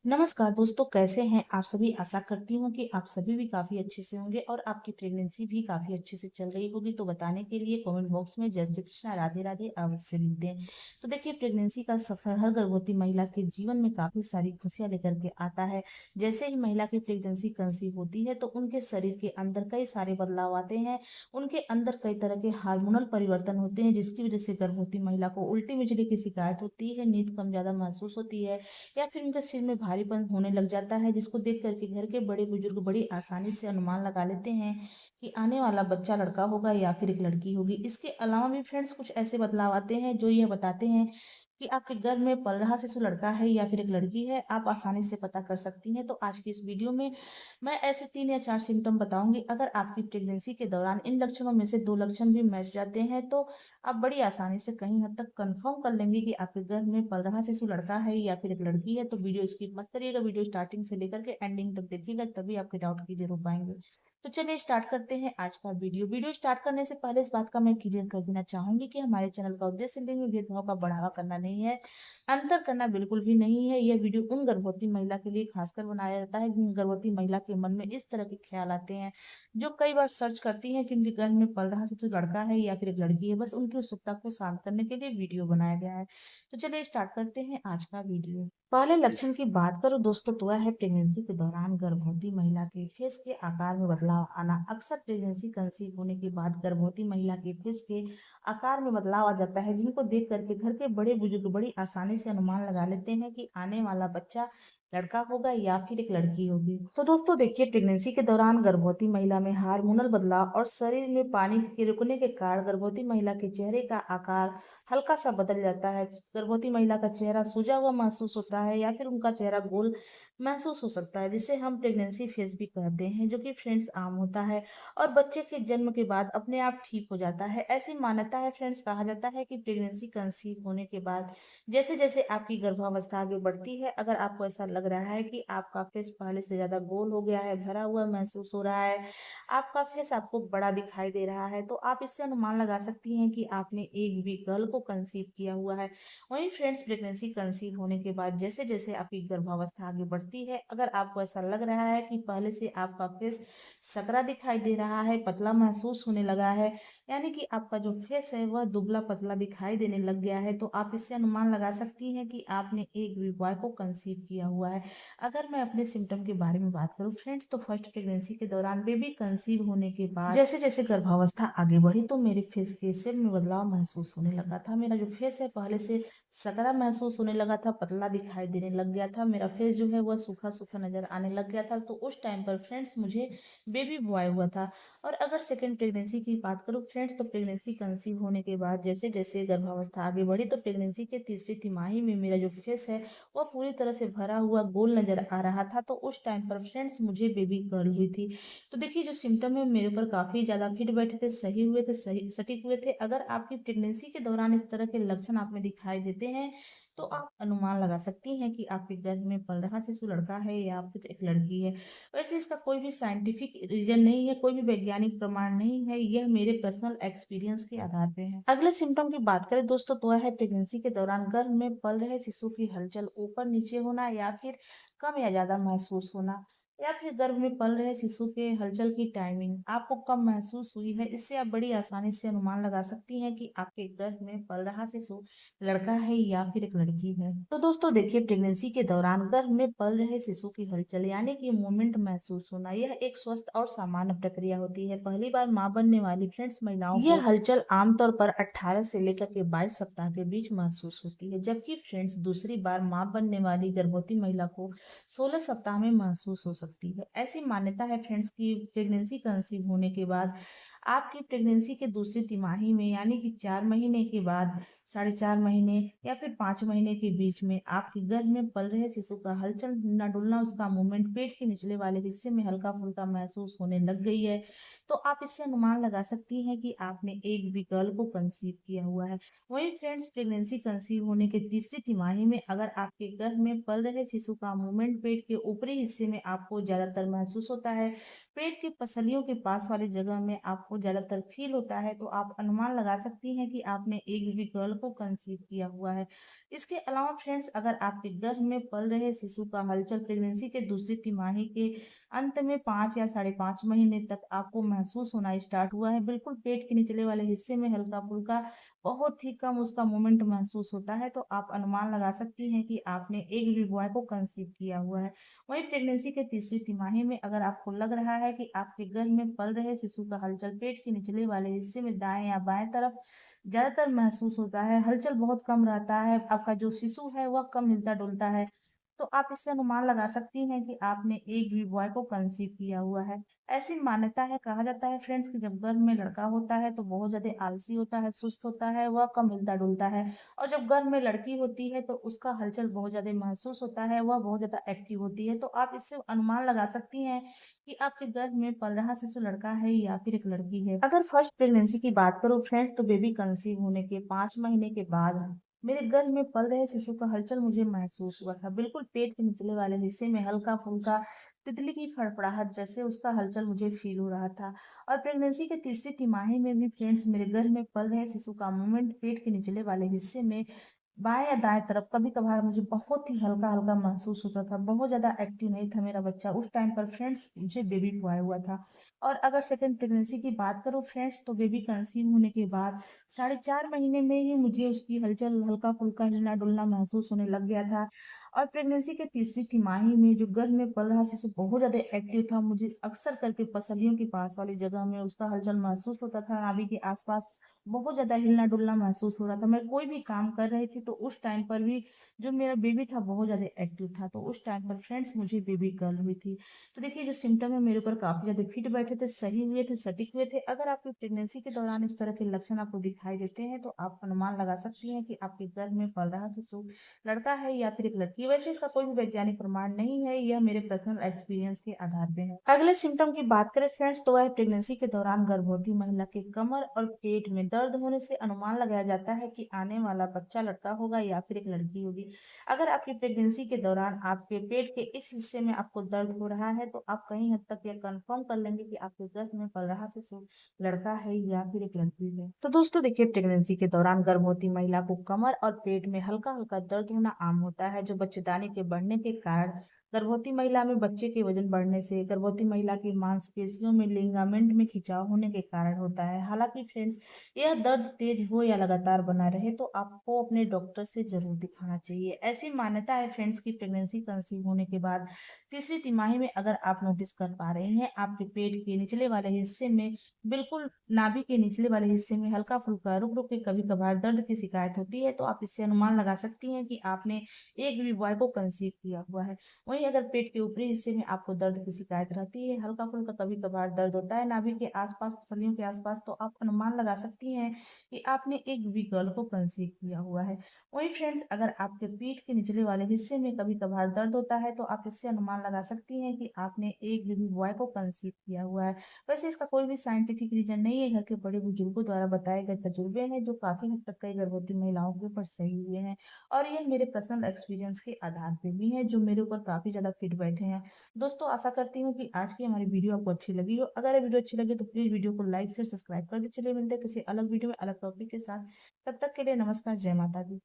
नमस्कार दोस्तों, कैसे हैं आप सभी। आशा करती हूँ कि आप सभी भी काफ़ी अच्छे से होंगे और आपकी प्रेगनेंसी भी काफ़ी अच्छे से चल रही होगी। तो बताने के लिए कमेंट बॉक्स में जय श्री कृष्णा राधे राधे अवश्य लिख दें। तो देखिए, प्रेगनेंसी का सफ़र हर गर्भवती महिला के जीवन में काफ़ी सारी खुशियाँ लेकर के आता है। जैसे ही महिला की प्रेगनेंसी कंसीव होती है तो उनके शरीर के अंदर कई सारे बदलाव आते हैं। उनके अंदर कई तरह के हार्मोनल परिवर्तन होते हैं, जिसकी वजह से गर्भवती महिला को उल्टी मिचड़ी की शिकायत होती है, नींद कम ज़्यादा महसूस होती है या फिर उनके सिर में भारीपन होने लग जाता है, जिसको देख करके घर के बड़े बुजुर्ग बड़ी आसानी से अनुमान लगा लेते हैं कि आने वाला बच्चा लड़का होगा या फिर एक लड़की होगी। इसके अलावा भी फ्रेंड्स कुछ ऐसे बदलाव आते हैं जो यह बताते हैं कि आपके गर्भ में पल रहा शिशु लड़का है या फिर एक लड़की है। आप आसानी से पता कर सकती हैं। तो आज की इस वीडियो में मैं ऐसे 3 या 4 सिम्टम बताऊंगी। अगर आपकी प्रेगनेंसी के दौरान इन लक्षणों में से 2 लक्षण भी मैच जाते हैं तो आप बड़ी आसानी से कहीं हद तक कंफर्म कर लेंगे कि आपके गर्भ में पल रहा शिशु लड़का है या फिर एक लड़की है। तो वीडियो स्किप मत करिएगा, वीडियो स्टार्टिंग से लेकर के एंडिंग तक देखिएगा, तभी आपके डाउट क्लियर हो पाएंगे। तो चलिए स्टार्ट करते हैं आज का वीडियो स्टार्ट करने से पहले इस बात का मैं क्लियर कर देना चाहूंगी कि हमारे चैनल का उद्देश्य लिंग में भेदभाव का बढ़ावा करना नहीं है, अंतर करना बिल्कुल भी नहीं है। यह वीडियो उन गर्भवती महिला के लिए खासकर बनाया जाता है जिन गर्भवती महिला के मन में इस तरह के ख्याल आते हैं, जो कई बार सर्च करती हैं कि उनके गर्भ में पल रहा शिशु लड़का है या फिर एक लड़की है। बस उनकी उत्सुकता को शांत करने के लिए वीडियो बनाया गया है। तो चलिए स्टार्ट करते हैं आज का वीडियो। पहले लक्षण की बात करो दोस्तों, तो वह है प्रेगनेंसी के दौरान गर्भवती महिला के फेस के आकार में बदलाव आना। अक्सर प्रेगनेंसी कंसीव होने के बाद गर्भवती महिला के फेस के आकार में बदलाव आ जाता है, जिनको देख करके घर के बड़े बुजुर्ग बड़ी आसानी से अनुमान लगा लेते हैं कि आने वाला बच्चा लड़का होगा या फिर एक लड़की होगी। तो दोस्तों देखिए, प्रेगनेंसी के दौरान गर्भवती महिला में हार्मोनल बदलाव और शरीर में पानी के रुकने के कारण गर्भवती महिला के चेहरे का आकार हल्का सा बदल जाता है। गर्भवती महिला का चेहरा सूजा हुआ महसूस होता है या फिर उनका चेहरा गोल महसूस हो सकता है, जिसे हम प्रेगनेंसी फेस भी कहते हैं, जो कि फ्रेंड्स आम होता है और बच्चे के जन्म के बाद अपने आप ठीक हो जाता है। ऐसी मान्यता है फ्रेंड्स, कहा जाता है कि प्रेगनेंसी कंसीव होने के बाद जैसे जैसे आपकी गर्भावस्था आगे बढ़ती है, अगर आपको ऐसा लग रहा है कि आपका फेस पहले से ज्यादा गोल हो गया है, भरा हुआ महसूस हो रहा है, आपका फेस आपको बड़ा दिखाई दे रहा है, तो आप इससे अनुमान लगा सकती हैं कि आपने एक भी गर्ल को कंसीव किया हुआ है। वहीं फ्रेंड्स, प्रेगनेंसी कंसीव होने के बाद जैसे जैसे आपकी गर्भावस्था आगे बढ़ती है, अगर आपको ऐसा लग रहा है कि पहले से आपका फेस सकरा दिखाई दे रहा है, पतला महसूस होने लगा है, यानी कि आपका जो फेस है वह दुबला पतला दिखाई देने लग गया है, तो आप इससे अनुमान लगा सकती हैं कि आपने एक भी बॉय को कंसीव किया हुआ है। अगर मैं अपने सिम्टम के बारे में बात करूं फ्रेंड्स, तो फर्स्ट प्रेगनेंसी के दौरान बेबी कंसीव होने के बाद जैसे जैसे गर्भावस्था आगे बढ़ी तो मेरे फेस के शेप में बदलाव महसूस होने लगा था। मेरा जो फेस है पहले से सकरा महसूस होने लगा था, पतला दिखाई देने लग गया था, मेरा फेस जो है वह सूखा सूखा नजर आने लग गया था। तो उस टाइम पर फ्रेंड्स मुझे बेबी बॉय हुआ था। और अगर सेकेंड प्रेगनेंसी की बात करूं फ्रेंड्स, तो प्रेगनेंसी कंसीव होने के बाद जैसे जैसे गर्भावस्था आगे बढ़ी तो प्रेगनेंसी के तीसरी तिमाही में मेरा जो फेस है वह पूरी तरह से भरा हुआ गोल नजर आ रहा था। तो उस टाइम पर फ्रेंड्स मुझे बेबी गर्ल हुई थी। तो देखिए, जो सिम्टम है मेरे ऊपर काफी ज्यादा फिट बैठे थे, सही हुए थे, सही सटीक हुए थे। अगर आपकी प्रेगनेंसी के दौरान इस तरह के लक्षण आप में दिखाई देते हैं तो आप अनुमान लगा सकती हैं कि आपके गर्भ में पल रहा शिशु लड़का है या फिर एक लड़की है। वैसे इसका कोई भी साइंटिफिक रीजन नहीं है, कोई भी वैज्ञानिक प्रमाण नहीं है, यह मेरे पर्सनल एक्सपीरियंस के आधार पे है। अगले सिम्टम की बात करें दोस्तों, तो वह है प्रेगनेंसी के दौरान गर्भ में पल रहे शिशु की हलचल ऊपर नीचे होना या फिर कम या ज्यादा महसूस होना, या फिर गर्भ में पल रहे शिशु के हलचल की टाइमिंग आपको कम महसूस हुई है। इससे आप बड़ी आसानी से अनुमान लगा सकती हैं कि आपके गर्भ में पल रहा शिशु लड़का है या फिर एक लड़की है। तो दोस्तों देखिए, प्रेगनेंसी के दौरान गर्भ में पल रहे शिशु की हलचल यानी कि मूवमेंट महसूस होना, यह एक स्वस्थ और सामान्य प्रक्रिया होती है। पहली बार मां बनने वाली फ्रेंड्स महिलाओं को यह हलचल आमतौर पर 18 से लेकर के 22 सप्ताह के बीच महसूस होती है, जबकि फ्रेंड्स दूसरी बार मां बनने वाली गर्भवती महिला को 16 सप्ताह में महसूस हो सकती है। ऐसी मान्यता है फ्रेंड्स की प्रेगनेंसी कंसीव होने के बाद आपकी प्रेगनेंसी के दूसरी तिमाही में यानी कि 4 महीने के बाद, 4.5 महीने या फिर 5 महीने के बीच में आपके गर्भ में पल रहे शिशु का हलचल हिलना डुलना, उसका मूवमेंट पेट के निचले वाले हिस्से में हल्का फुल्का महसूस होने लग गई है, तो आप इससे अनुमान लगा सकती हैं कि आपने एक भी गर्ल को कंसीव किया हुआ है। वहीं फ्रेंड्स, प्रेगनेंसी कंसीव होने के तीसरी तिमाही में अगर आपके गर्भ में पल रहे शिशु का मूवमेंट पेट के ऊपरी हिस्से में आपको ज्यादातर महसूस होता है, पेट की पसलियों के पास वाली जगह में आपको ज़्यादातर फ़ील होता है, तो आप अनुमान लगा सकती हैं कि आपने एक बेबी गर्ल को कंसीव किया हुआ है। इसके अलावा फ्रेंड्स, अगर आपके गर्भ में पल रहे शिशु का हलचल प्रेगनेंसी के दूसरी तिमाही के अंत में 5 या साढ़े 5 महीने तक आपको महसूस होना स्टार्ट हुआ है, बिल्कुल पेट के निचले वाले हिस्से में हल्का-फुल्का, बहुत ही कम उसका मूवमेंट महसूस होता है, तो आप अनुमान लगा सकती हैं कि आपने एक बेबी बॉय को कंसीव किया हुआ है। वहीं प्रेगनेंसी के तीसरी तिमाही में अगर आपको लग रहा है कि आपके गर्भ में पल रहे शिशु का हलचल पेट के निचले वाले हिस्से में दाएं या बाएं तरफ ज्यादातर महसूस होता है, हलचल बहुत कम रहता है, आपका जो शिशु है वह कम हिलता डुलता है, तो आप इससे अनुमान लगा सकती हैं कि आपने एक भी बॉय को कंसीव किया हुआ है। ऐसी मान्यता है, कहा जाता है फ्रेंड्स कि जब गर्भ में लड़का होता है तो बहुत ज्यादा आलसी होता है, सुस्त होता है, वह कम हिलता डुलता है, और जब गर्भ में लड़की होती है तो उसका हलचल बहुत ज़्यादा महसूस होता है, वह बहुत ज़्यादा एक्टिव होती है। तो आप इससे अनुमान लगा सकती हैं कि आपके गर्भ में पल रहा शिशु लड़का है या फिर एक लड़की है। अगर फर्स्ट प्रेगनेंसी की बात करो फ्रेंड्स, तो बेबी कंसीव होने के 5 महीने के बाद मेरे गर्भ में पल रहे शिशु का हलचल मुझे महसूस हुआ था। बिल्कुल पेट के निचले वाले हिस्से में हल्का-फुल्का तितली की फड़फड़ाहट जैसे उसका हलचल मुझे फ़ील हो रहा था। और प्रेगनेंसी के तीसरी तिमाही में भी फ्रेंड्स, मेरे गर्भ में पल रहे शिशु का मूवमेंट पेट के निचले वाले हिस्से में बाएँ या दाएँ तरफ कभी-कभार मुझे बहुत ही हल्का-हल्का महसूस होता था। बहुत ज़्यादा एक्टिव नहीं था मेरा बच्चा। उस टाइम पर फ्रेंड्स मुझे बेबी बॉय हुआ था। और अगर सेकंड प्रेगनेंसी की बात करूँ फ्रेंड्स, तो बेबी कंसीव होने के बाद साढ़े 4 महीने में ही मुझे उसकी हलचल, हल्का-फुल्का हिलना-डुलना महसूस होने लग गया था। और प्रेगनेंसी के तीसरी तिमाही में जो गर्भ में पल रहा शिशु बहुत ज़्यादा एक्टिव था। मुझे अक्सर करके पसलियों के पास वाली जगह में उसका हलचल महसूस होता था। नाभि के आस-पास बहुत ज़्यादा हिलना-डुलना महसूस हो रहा था। मैं कोई भी काम कर रही थी तो उस टाइम पर भी जो मेरा बेबी था बहुत ज़्यादा एक्टिव था। तो उस टाइम पर फ्रेंड्स मुझे बेबी गर्ल हुई थी। तो देखिए, जो सिम्पटम है मेरे ऊपर काफ़ी ज़्यादा फिट बैठे थे, सही हुए थे, सटीक हुए थे। अगर आपकी प्रेगनेंसी के दौरान इस तरह के लक्षण आपको दिखाई देते हैं, तो आप अनुमान लगा सकती हैं कि आपके गर्भ में पल रहा शिशु लड़का है या फिर एक लड़की है। वैसे इसका कोई भी वैज्ञानिक प्रमाण नहीं है, यह मेरे पर्सनल एक्सपीरियंस के आधार पे है। अगले सिम्टम की बात करें फ्रेंड्स, तो वह प्रेगनेंसी के दौरान गर्भवती महिला के कमर और पेट में दर्द होने से अनुमान लगाया जाता है कि आने वाला बच्चा लड़का होगा या फिर एक लड़की होगी। अगर आपकी प्रेगनेंसी के दौरान आपके पेट के इस हिस्से में आपको दर्द हो रहा है, तो आप कहीं हद तक यह कंफर्म कर लेंगे कि आपके गर्भ में पल रहा शिशु लड़का है या फिर एक लड़की है। तो दोस्तों देखिए, प्रेगनेंसी के दौरान गर्भवती महिला को कमर और पेट में हल्का हल्का दर्द होना आम होता है, जो बच्चेदानी के बढ़ने के कारण, गर्भवती महिला में बच्चे के वजन बढ़ने से, गर्भवती महिला की मांसपेशियों में लिगामेंट में खिंचाव होने के कारण होता है। हालांकि फ्रेंड्स, यह दर्द तेज हो या लगातार बना रहे तो आपको अपने डॉक्टर से जरूर दिखाना चाहिए। ऐसी मान्यता है फ्रेंड्स की प्रेगनेंसी कंसीव होने के बाद तीसरी तिमाही में अगर आप नोटिस कर पा रहे हैं आपके पेट के निचले वाले हिस्से में, बिल्कुल नाभि के निचले वाले हिस्से में हल्का फुल्का रुक रुक के कभी कभार दर्द की शिकायत होती है, तो आप इससे अनुमान लगा सकती हैं कि आपने एक बेबी बॉय को कंसीव किया हुआ है। वहीं अगर पेट के ऊपरी हिस्से में आपको दर्द की शिकायत रहती है, हल्का फुल्का कभी कभार दर्द होता है नाभि के आसपास, पसलियों के आसपास, तो आप अनुमान लगा सकती हैं कि आपने एक बेबी गर्ल को कंसीव किया हुआ है। वहीं फ्रेंड्स, अगर आपके पीठ के निचले वाले हिस्से में कभी कभार दर्द होता है, तो आप इससे अनुमान लगा सकती हैं कि आपने एक बेबी बॉय को कंसीव किया हुआ है। वैसे इसका कोई भी साइंटिफिक रीजन नहीं है, घर के बड़े बुजुर्गों द्वारा बताए गए तजुर्बे हैं जो काफी हद तक कई गर्भवती महिलाओं के ऊपर सही हुए हैं, और ये मेरे पर्सनल एक्सपीरियंस के आधार पे भी हैं, जो मेरे ऊपर काफी ज्यादा फिट बैठे हैं। दोस्तों, आशा करती हूँ कि आज की हमारी वीडियो आपको अच्छी लगी हो। अगर ये वीडियो अच्छी लगी तो प्लीज वीडियो को लाइक से सब्सक्राइब कर दीजिए। चलिए मिलते हैं किसी अलग वीडियो में अलग टॉपिक के साथ। तब तक के लिए नमस्कार, जय माता दी।